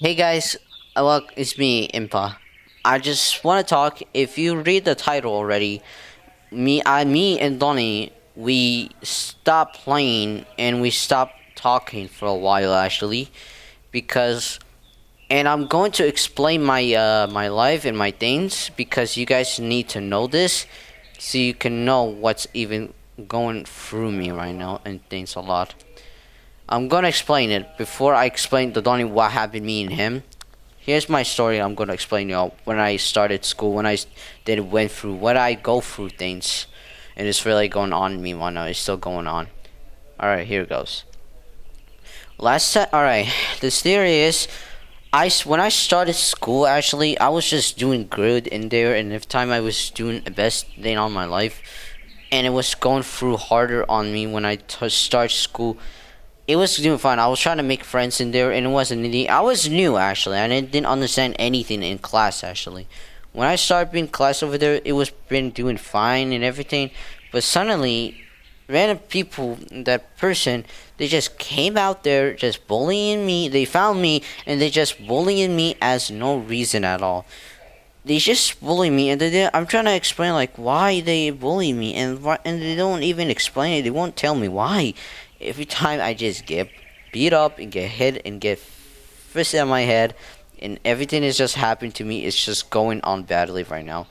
Hey guys, well, it's me, Impa. I just want to talk. If you read the title already, me and Donnie, we stopped playing and we stopped talking for a while actually, because and I'm going to explain my life and my things because you guys need to know this, so you can know what's even going through me right now and things a lot. I'm gonna explain it before I explain to Donnie what happened me and him. Here's my story. I'm gonna explain y'all when I started school, when I did went through, what I go through things, and it's really going on in me right now. It's still going on. All right, here it goes. All right. This theory is, when I started school, actually, I was just doing good in there, and every time I was doing the best thing on my life, and it was going through harder on me when I start school. It was doing fine. I was trying to make friends in there, and it wasn't easy. I was new actually, and I didn't understand anything in class actually. When I started being class over there, it was been doing fine and everything, but suddenly, random people, that person, they just came out there just bullying me. They found me and they just bullying me as no reason at all. They just bully me, and I'm trying to explain like why they bully me, and they don't even explain it. They won't tell me why. Every time I just get beat up and get hit and get fisted on my head, and everything is just happening to me. It's just going on badly right now.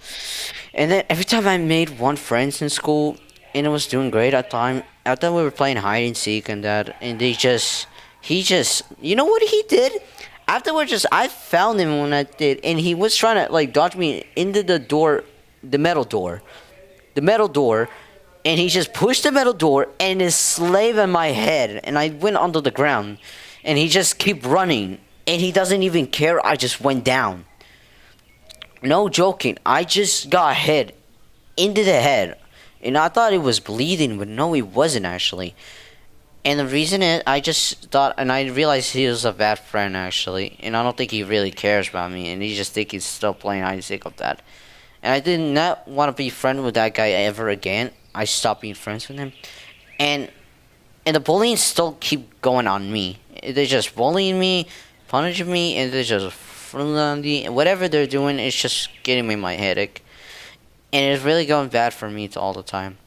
And then every time I made one friends in school, and it was doing great at the time. I thought we were playing hide and seek and that, and you know what he did? Afterwards, just I found him when I did, and he was trying to like dodge me into the door, the metal door, the metal door, and he just pushed the metal door and is slave in my head, and I went onto the ground, and he just keep running, and he doesn't even care. I just went down. No joking, I just got hit into the head, and I thought it was bleeding, but no, it wasn't actually. And the reason is, I just thought, and I realized he was a bad friend actually, and I don't think he really cares about me, and he just think he's still playing hide and seek of that. And I did not want to be friends with that guy ever again. I stopped being friends with him, and and the bullying still keep going on me. They're just bullying me, punishing me, and they're just whatever they're doing is just getting me my headache, and it's really going bad for me all the time.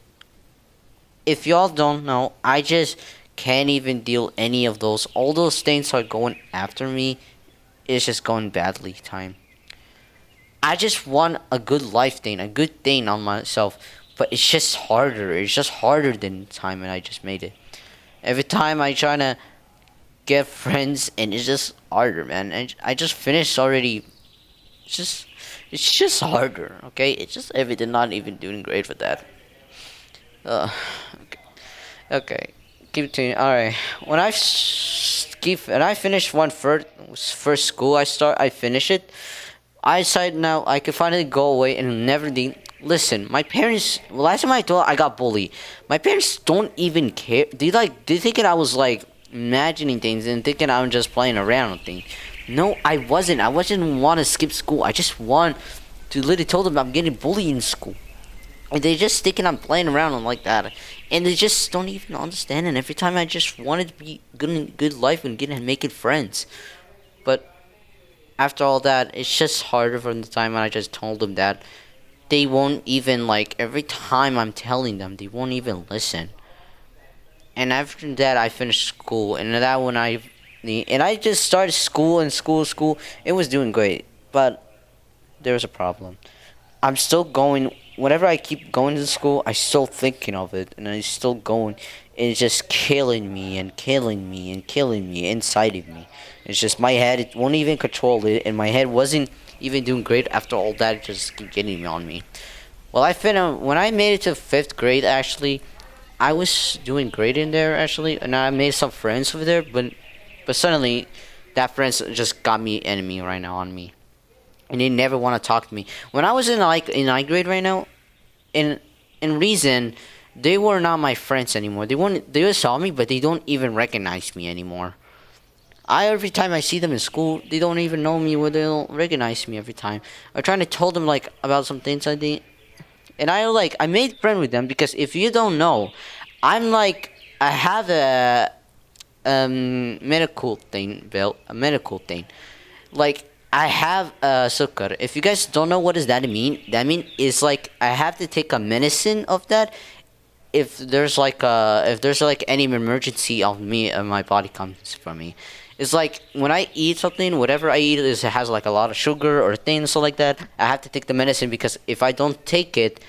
If y'all don't know, I just can't even deal any of those. All those things are going after me. It's just going badly time. I just want a good life thing, a good thing on myself, but it's just harder. It's just harder than the time and I just made it. Every time I try to get friends, and it's just harder, man. And I just finished already. It's just, it's just harder. Okay, it's just everything. Not even doing great with that. Uh, okay. Okay. Keep to all right. When I finish first school I finish it. I decided now I could finally go away and never listen. My parents, last time I thought I got bullied, my parents don't even care. They thinking I was like imagining things and thinking I'm just playing around with things. No, I wasn't. I wasn't want to skip school. I just want to literally told them I'm getting bullied in school. And they just thinking I'm playing around and like that, and they just don't even understand. And every time I just wanted to be good in good life and get and making friends, but after all that, it's just harder from the time when I just told them that they won't even like. Every time I'm telling them, they won't even listen. And after that, I finished school, and that when I just started school and school. It was doing great, but there was a problem. I'm still going. Whenever I keep going to school, I still thinking of it, and I still going. It's just killing me and killing me and killing me inside of me. It's just my head. It won't even control it, and my head wasn't even doing great after all that. It just keep getting on me. Well, when I made it to fifth grade. Actually, I was doing great in there actually, and I made some friends over there. But suddenly, that friends just got me enemy right now on me, and they never want to talk to me. When I was in ninth grade right now, in in reason, they were not my friends anymore. They just saw me, but they don't even recognize me anymore. Every time I see them in school, they don't even know me, or they don't recognize me every time. I'm trying to tell them like about some things I did, and I made friend with them because if you don't know, I have a medical thing, Bill, a medical thing. Like I have sukkar. If you guys don't know what does that mean, that mean is like I have to take a medicine of that if there's like any emergency of me and my body comes from me. It's like when I eat something, whatever I eat is it has like a lot of sugar or things so like that. I have to take the medicine because if I don't take it,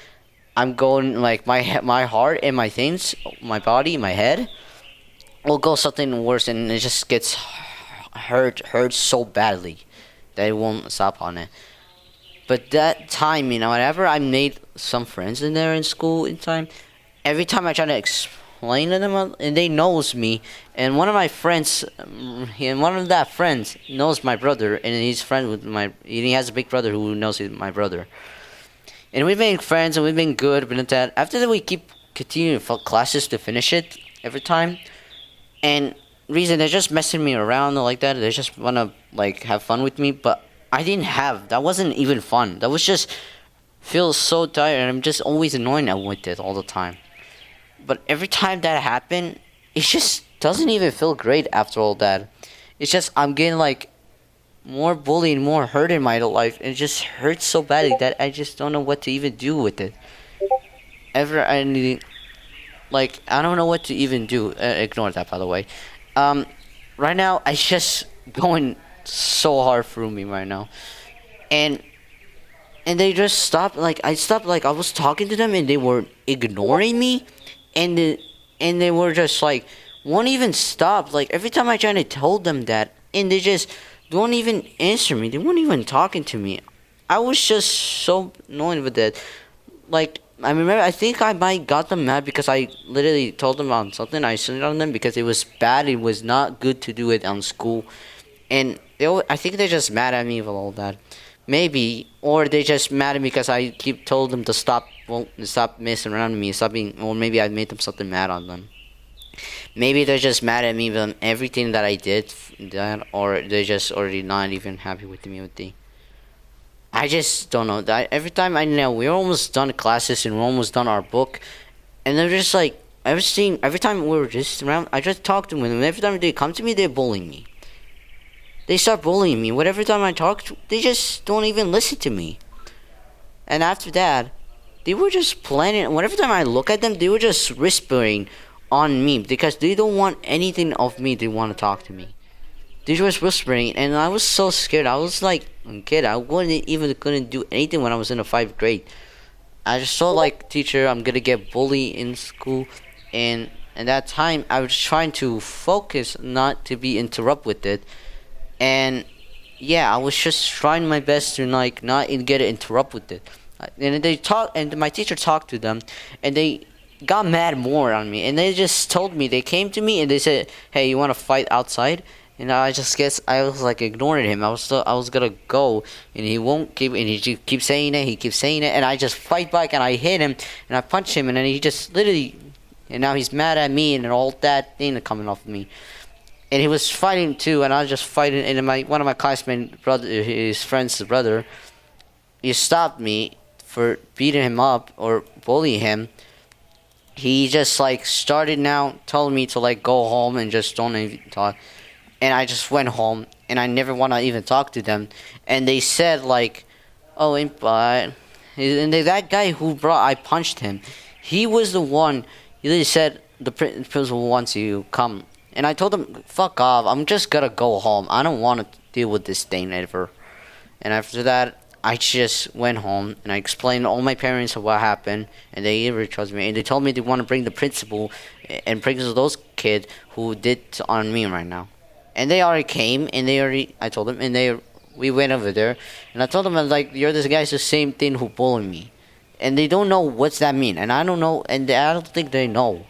I'm going like my heart and my things, my body, my head will go something worse and it just gets hurt so badly that it won't stop on it. But that time, whenever I made some friends in there in school in time, every time I try to explain to them, and they knows me, and one of my friends, and one of that friends knows my brother, and he's friend with he has a big brother who knows my brother, and we've been friends and we've been good, but that after that we keep continuing classes to finish it every time, and reason they're just messing me around like that. They just wanna like have fun with me, but I didn't have. That wasn't even fun. That was just feel so tired, and I'm just always annoying them with it all the time. But every time that happened, it just doesn't even feel great after all that. It's just I'm getting like more bullied, more hurt in my life, and it just hurts so badly that I just don't know what to even do with it. Ever I need like I don't know what to even do. Ignore that, by the way. Um, right now I just going so hard through me right now, and they just stopped. Like I stopped. Like I was talking to them, and they were ignoring me, and they were just like won't even stop. Like every time I try to tell them that, and they just don't even answer me. They weren't even talking to me. I was just so annoyed with that. Like I remember, I think I might got them mad because I literally told them on something. I sent it on them because it was bad. It was not good to do it on school, and I think they're just mad at me for all that. Maybe, or they just mad at me because I keep told them to stop, won't stop messing around with me, stop being, or maybe I made them something mad on them. Maybe they're just mad at me for everything that I did, that, or they're just already not even happy with me with the. I just don't know. That every time I know we're almost done classes and we're almost done our book, and they're just like every time we were just around, I just talk to them, and every time they come to me, they're bullying me. They start bullying me. Whatever time I talk, they just don't even listen to me. And after that, they were just planning. Whatever time I look at them, they were just whispering on me because they don't want anything of me. They want to talk to me. They were just whispering, and I was so scared. I was like a kid. I wouldn't even couldn't do anything when I was in the 5th grade. I just saw like teacher, I'm gonna get bullied in school, and at that time I was trying to focus, not to be interrupt with it, and yeah, I was just trying my best to like not get interrupt with it. And they talk, and my teacher talked to them, and they got mad more on me, and they just told me they came to me and they said, "Hey, you want to fight outside?" And I just guess I was like ignoring him. I was gonna go, and he won't keep, and he keeps saying it. He keeps saying it, and I just fight back, and I hit him, and I punch him, and then he just literally, and now he's mad at me, and all that thing coming off of me. And he was fighting too, and I was just fighting. And one of my classmates, brother, his friend's brother, he stopped me for beating him up or bullying him. He just like started now telling me to like go home and just don't even talk. And I just went home, and I never want to even talk to them. And they said like, "Oh, but," and that guy who brought, I punched him. He was the one. He literally said the principal wants you come. And I told him, "Fuck off! I'm just gonna go home. I don't want to deal with this thing ever." And after that, I just went home and I explained to all my parents of what happened, and they even trust me. And they told me they want to bring the principal and bring those kids who did on me right now. And they already came, and I told them, and we went over there, and I told them, I was like, "You're this guy's the same thing who bullied me," and they don't know what's that mean, and I don't know, and I don't think they know,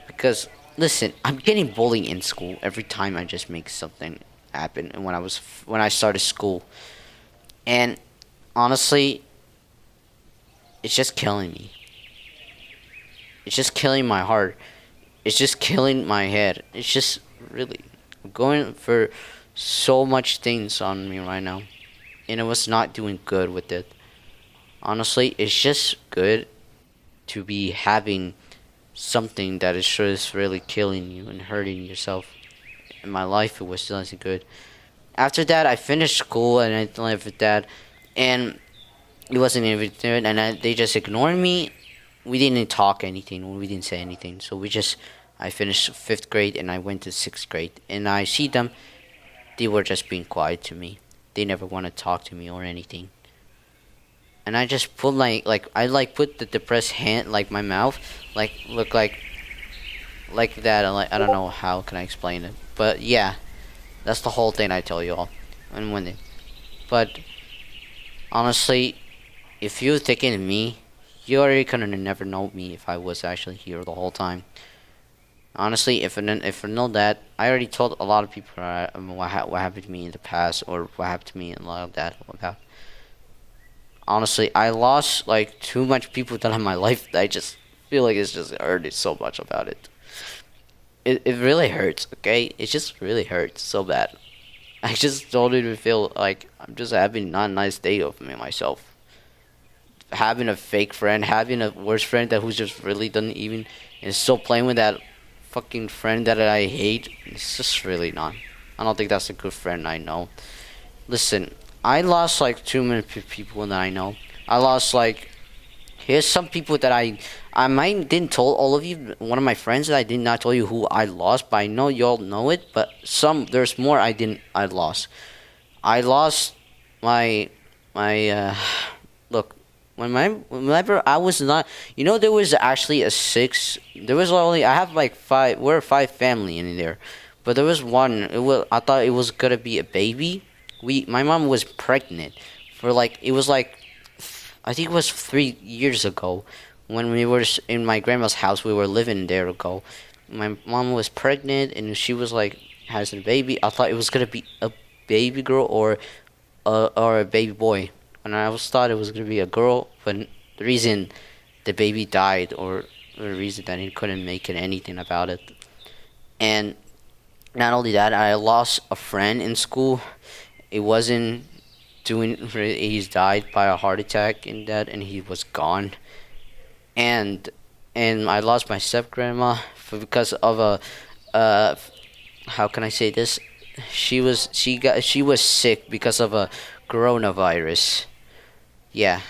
because listen, I'm getting bullied in school every time I just make something happen. And when I started school, and honestly, it's just killing me. It's just killing my heart. It's just killing my head. It's just really going for so much things on me right now, and it was not doing good with it. Honestly, it's just good to be having something that is just really killing you and hurting yourself. In my life, it was still good. after that, I finished school and I lived with that, and it wasn't even there, and they just ignored me. We didn't talk anything. We didn't say anything. So I finished fifth grade and I went to sixth grade, and I see them. They were just being quiet to me. They never want to talk to me or anything. And I just put put the depressed hand like my mouth, like look like that. And like I don't know how can I explain it, but yeah, that's the whole thing I tell you all. And but honestly, if you thinking of me, you already couldn't have never know me if I was actually here the whole time. Honestly, if I know that, I already told a lot of people what happened to me in the past or what happened to me and a lot of that about. Honestly, I lost like too much people that in my life that I just feel like it's just hurted so much about it. It really hurts, okay? It just really hurts so bad. I just don't even feel like I'm just having not a nice day of me myself. Having a fake friend, having a worse friend that who's just really doesn't even and still playing with that fucking friend that I hate. It's just really not. I don't think that's a good friend I know. Listen, I lost like too many people that I know. I lost like here's some people that I might didn't tell all of you. One of my friends that I did not tell you who I lost, but I know y'all know it. But there's more I lost. I lost my look whenever I was not, there was actually a six. There was only I have like five. We're five family in there, but there was one. I thought it was gonna be a baby. My mom was pregnant for like it was like I think it was 3 years ago when we were in my grandma's house. We were living there ago. My mom was pregnant and she was like has a baby. I thought it was gonna be a baby girl or a baby boy, and I always thought it was gonna be a girl. But the reason the baby died, or the reason that he couldn't make it anything about it, and not only that, I lost a friend in school. It wasn't doing. He's died by a heart attack in that, and he was gone. And I lost my step grandma because of a how can I say this? She was sick because of a coronavirus. Yeah,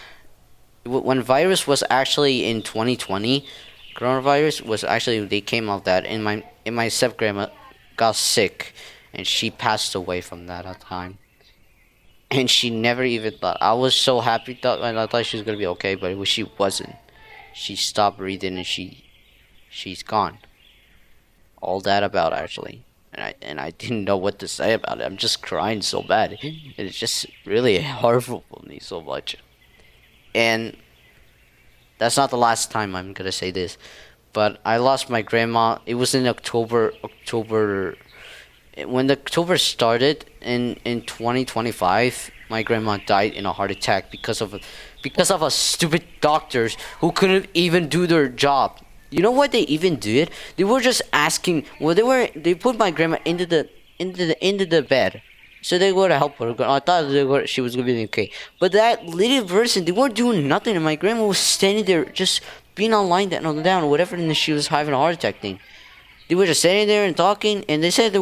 when virus was actually in 2020, coronavirus was actually they came out that, and my step grandma got sick, and she passed away from that at time. And she never even thought. I was so happy that I thought she was gonna be okay, but she wasn't. She stopped breathing and she's gone. All that about actually, and I didn't know what to say about it. I'm just crying so bad. It's just really horrible for me so much. And that's not the last time I'm gonna say this, but I lost my grandma. It was in October. When the October started in 2025, my grandma died in a heart attack because of a stupid doctors who couldn't even do their job. You know what they even did? They were just asking. Well, they put my grandma into the bed, so they were to help her. I thought she was gonna be okay, but that little person, they weren't doing nothing, and my grandma was standing there just being online down or whatever, and she was having a heart attack thing. They were just sitting there and talking, and they said they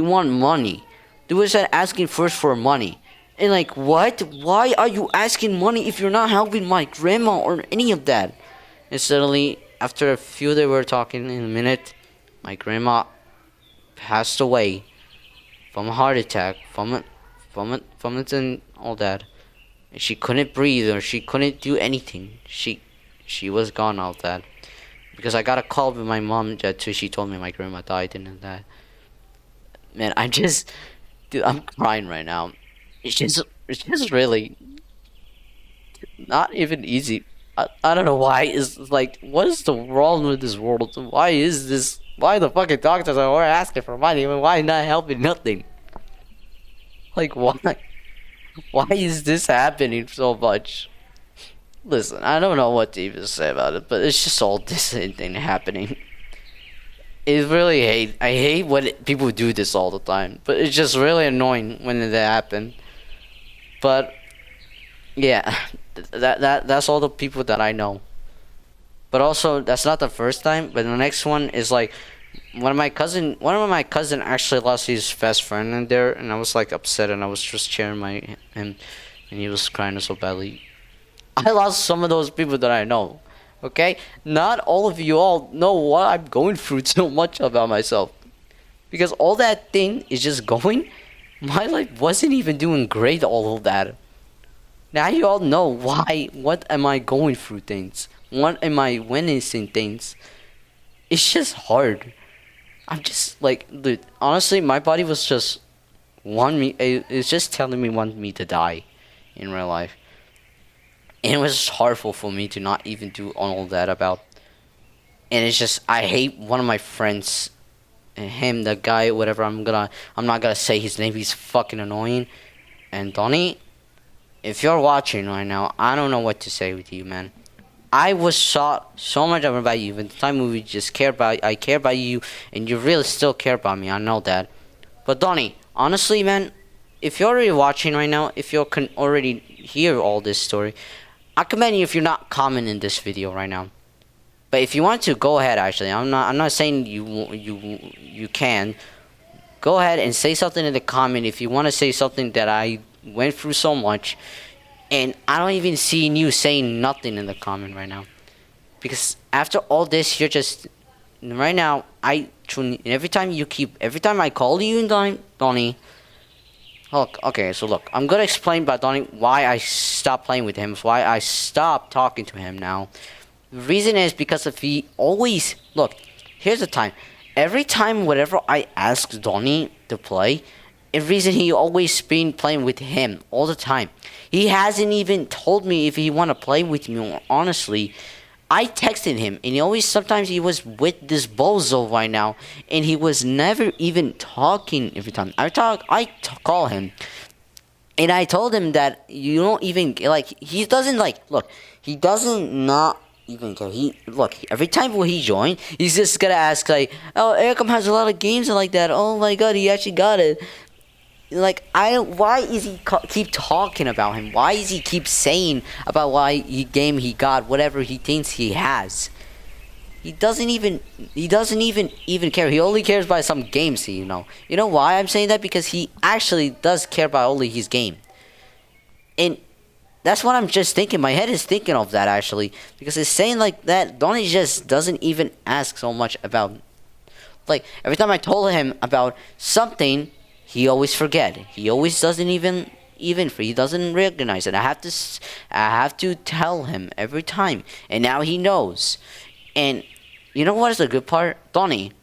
want money. They were said asking first for money. And like, what? Why are you asking money if you're not helping my grandma or any of that? And suddenly, after a few they were talking in a minute, my grandma passed away from a heart attack, from it and all that. And she couldn't breathe or she couldn't do anything. She was gone out that. Because I got a call with my mom that she told me my grandma died and that. Man, dude, I'm crying right now. It's just really not even easy. I don't know why. It's like, what is the wrong with this world? Why is this? Why the fucking doctors are asking for money? Why not helping nothing? Like, why? Why is this happening so much? Listen, I don't know what to even say about it, but it's just all this thing happening. It's really I hate when people do this all the time, but it's just really annoying when it happen. But yeah, that's all the people that I know. But also, that's not the first time. But the next one is like one of my cousin actually lost his best friend in there, and I was like upset, and I was just cheering him, and he was crying so badly. I lost some of those people that I know. Okay, not all of you all know what I'm going through so much about myself, because all that thing is just going. My life wasn't even doing great. All of that. Now you all know why. What am I going through things? What am I witnessing things? It's just hard. I'm just like, dude, honestly, my body was just it's just telling me want me to die in real life. And it was horrible for me to not even do all of that about. And it's just, I hate one of my friends, him, the guy, whatever. I'm not gonna say his name. He's fucking annoying. And Donnie, if you're watching right now, I don't know what to say with you, man. I was so much about you. Even the time we just I care about you, and you really still care about me. I know that. But Donnie, honestly, man, if you're already watching right now, if you can already hear all this story, I commend you if you're not commenting this video right now. But if you want to, go ahead. Actually, I'm not saying you can. Go ahead and say something in the comment if you want to say something that I went through so much. And I don't even see you saying nothing in the comment right now. Because after all this, you're just... Right now, every time I call you, Donnie... Look, okay, so look. I'm gonna explain about Donnie why I stopped playing with him. Why I stopped talking to him now. The reason is because if he always... Look, here's the time. Every time whatever I ask Donnie to play... The reason he always been playing with him all the time. He hasn't even told me if he want to play with me. Honestly, I texted him, and sometimes he was with this bozo right now, and he was never even talking every time. Call him, and I told him that you don't even he doesn't look. He doesn't not even care. Every time when he join, he's just gonna ask oh, Ericom has a lot of games and like that. Oh my god, he actually got it. Why is he keep talking about him? Why is he keep saying about game he got, whatever he thinks he has? He doesn't even care. He only cares about some games, You know why I'm saying that? Because he actually does care about only his game. And that's what I'm just thinking. My head is thinking of that actually. Because it's saying like that, Donnie just doesn't even ask so much about every time I told him about something, he always forget. He always doesn't even he doesn't recognize it. I have to tell him every time, and now he knows. And you know what is the good part, Donnie?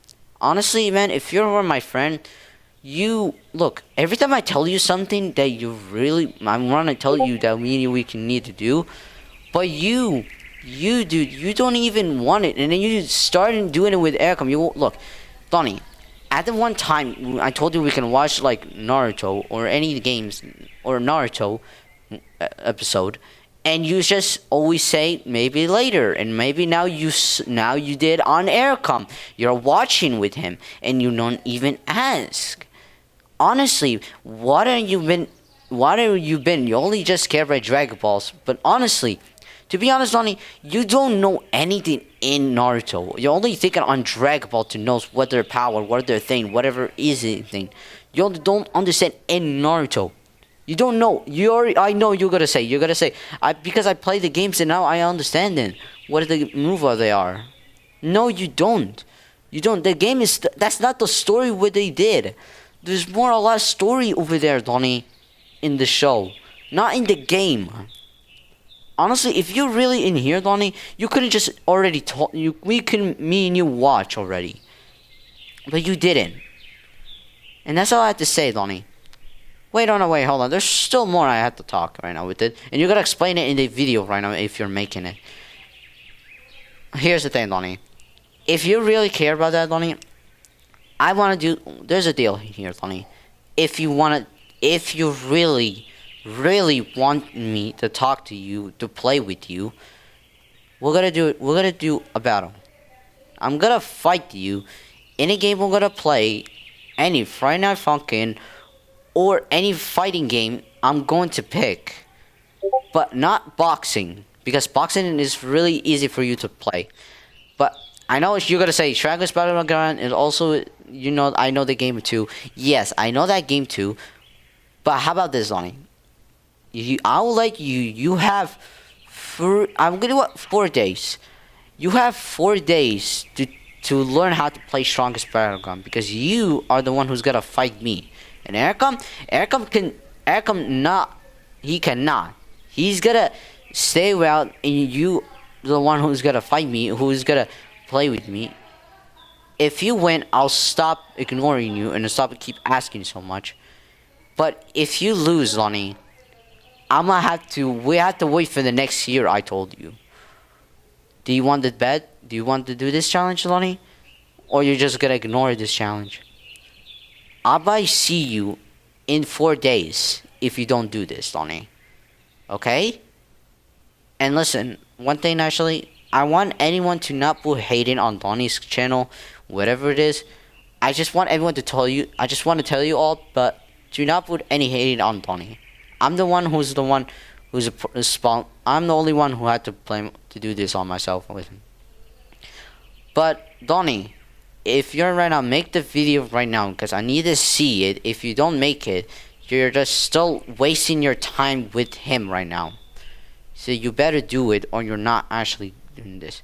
Honestly, man, if you're my friend, you look every time I tell you something that I want to tell you that we can need to do, but you dude, you don't even want it, and then you start doing it with Aircom. You look, Donnie. At the one time, I told you we can watch Naruto or any games or Naruto episode, and you just always say maybe later, and maybe now you did on Aircom. You're watching with him, and you don't even ask. Honestly, what have you been? You only just care about Dragon Balls, but honestly. To be honest, Donnie, you don't know anything in Naruto. You're only thinking on Dragon Ball to know what their power, what their thing, whatever is anything. You don't understand in Naruto. You don't know. I know you're gonna say. Because I play the games and now I understand them. What the move they are. No, you don't. You don't. The game is. That's not the story what they did. There's more a lot of story over there, Donnie, in the show, not in the game. Honestly, if you're really in here, Donnie, you could have just already told you. Me and you watch already, but you didn't. And that's all I have to say, Donnie. Wait, hold on. There's still more I have to talk right now with it, and you gotta explain it in the video right now if you're making it. Here's the thing, Donnie. If you really care about that, Donnie, I wanna do. There's a deal here, Donnie. If you really want me to talk to you, to play with you, we're gonna do a battle. I'm gonna fight you in a game. We're gonna play any Friday Night Funkin' or any fighting game I'm going to pick, but not boxing, because boxing is really easy for you to play. But I know you're gonna say Dragon's Battleground is also, I know the game too. Yes, I know that game too. But how about this, Lonnie? I will let you. You have, I'm gonna what 4 days. You have 4 days to learn how to play Strongest Battleground because you are the one who's gonna fight me. And Ericom not, he cannot. He's gonna stay around, and you, the one who's gonna fight me, who's gonna play with me. If you win, I'll stop ignoring you and stop keep asking so much. But if you lose, Lonnie, we have to wait for the next year. I told you. Do you want the bet? Do you want to do this challenge, Lonnie? Or you're just gonna ignore this challenge? I might see you in 4 days if you don't do this, Lonnie. Okay? And listen, one thing actually, I want anyone to not put hating on Donnie's channel, whatever it is. I just want everyone to tell you, I just want to tell you all, but do not put any hating on Donnie. I'm the one who's a spawn. I'm the only one who had to do this on myself with him. But Donnie, if you're right now, make the video right now because I need to see it. If you don't make it, you're just still wasting your time with him right now. So you better do it or you're not actually doing this.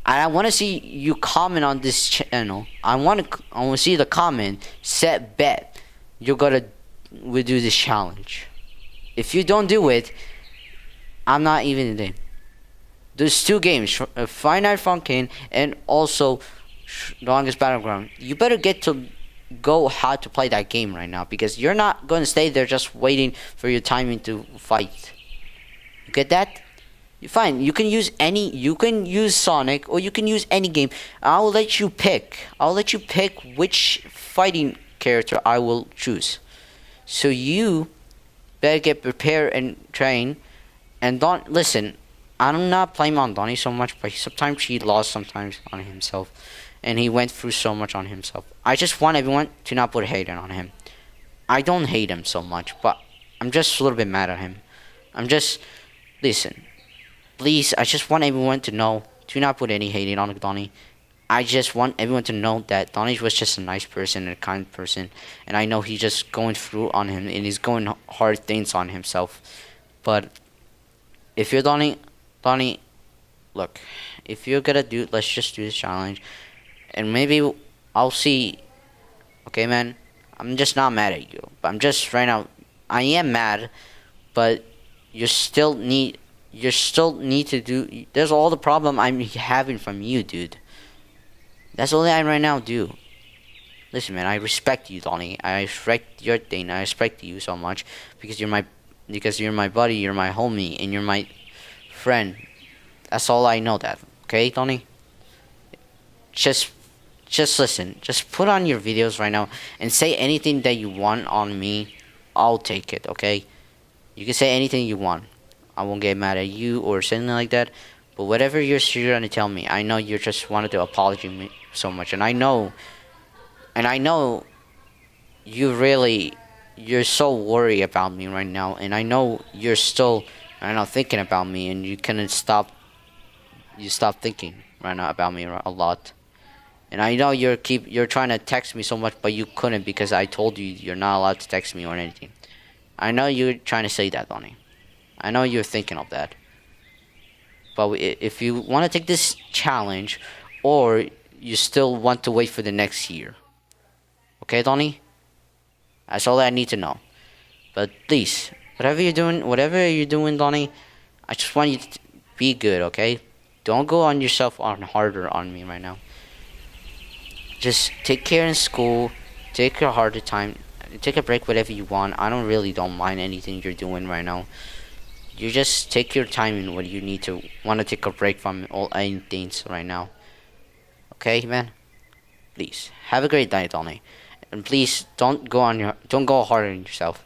And I want to see you comment on this channel. I want to see the comment. Set bet. You're gonna do this challenge. If you don't do it, I'm not even in. There's 2 games, Five Nights Funkin' and also Longest Battleground. You better get to go how to play that game right now because you're not going to stay there just waiting for your timing to fight. You get that? Fine. You can use Sonic or you can use any game. I'll let you pick. I'll let you pick which fighting character I will choose. So you better get prepared and train. And don't listen. I'm not blaming on Donnie so much, but sometimes he lost sometimes on himself. And he went through so much on himself. I just want everyone to not put hate on him. I don't hate him so much, but I'm just a little bit mad at him. Listen. Please, I just want everyone to know, do not put any hating on Donnie. I just want everyone to know that Donnie was just a nice person and a kind person. And I know he's just going through on him and he's going hard things on himself. But if you're Donnie, look, if you're gonna let's just do this challenge. And maybe I'll see. Okay, man, I'm just not mad at you. But I'm just right now, I am mad. But you still need to do. There's all the problem I'm having from you, dude. That's all I right now do. Listen, man, I respect you, Donnie. I respect your thing. I respect you so much because you're my buddy, you're my homie, and you're my friend. That's all I know. That okay, Donnie. Just listen. Just put on your videos right now and say anything that you want on me. I'll take it. Okay. You can say anything you want. I won't get mad at you or something like that. But whatever you're trying to tell me, I know you just wanted to apologize me so much, and I know you're so worried about me right now, and I know you're still right now thinking about me, and you stop thinking right now about me a lot. And I know you're trying to text me so much, but you couldn't because I told you you're not allowed to text me or anything. I know you're trying to say that, Donnie. I know you're thinking of that. But if you want to take this challenge, or you still want to wait for the next year. Okay, Donnie? That's all I need to know. But please, whatever you're doing, Donnie, I just want you to be good, okay? Don't go on yourself on harder on me right now. Just take care in school. Take your harder time. Take a break, whatever you want. I don't mind anything you're doing right now. You just take your time in what you want to take a break from all things right now. Okay, man? Please have a great night, Donnie. And please don't go hard on yourself.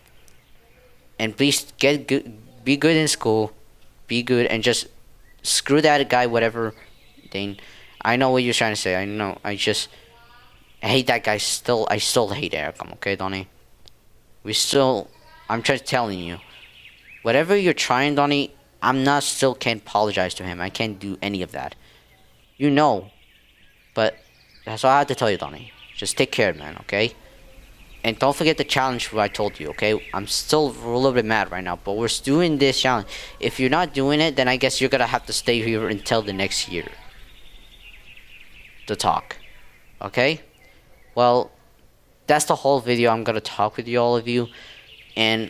And please be good in school. Be good and just screw that guy, whatever thing. I know what you're trying to say. I know. I hate that guy still. I still hate Ericom, okay, Donnie? I'm just telling you. Whatever you're trying, Donnie, can't apologize to him. I can't do any of that. You know. But that's all I have to tell you, Donnie. Just take care, man. Okay. And don't forget the challenge what I told you, okay? I'm still a little bit mad right now, but we're doing this challenge. If you're not doing it, then I guess you're gonna have to stay here until the next year to talk. Okay? Well, that's the whole video. I'm gonna talk with you, all of you. And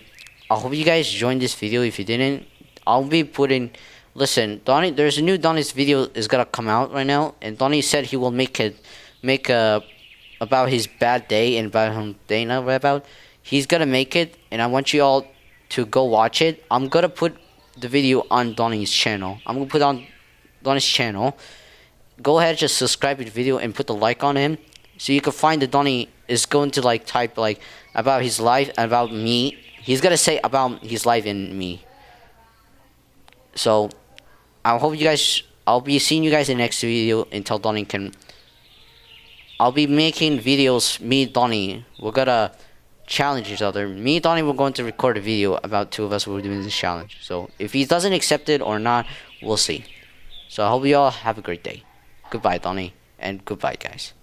I hope you guys joined this video. If you didn't, I'll be putting... Listen, Donnie, there's a new Donnie's video is gonna come out right now. And Donnie said he will make a about his bad day and about him day not about. He's gonna make it, and I want you all to go watch it. I'm gonna put the video on Donnie's channel. I'm gonna put on Donnie's channel. Go ahead, just subscribe to the video and put the like on him, so you can find that Donnie is going to like type like about his life, about me. He's gonna say about his life and me. So I hope you guys. I'll be seeing you guys in the next video until Donnie can. I'll be making videos, me and Donnie. We're gonna challenge each other. Me and Donnie, we're going to record a video about two of us who are doing this challenge. So if he doesn't accept it or not, we'll see. So I hope you all have a great day. Goodbye, Donnie, and goodbye, guys.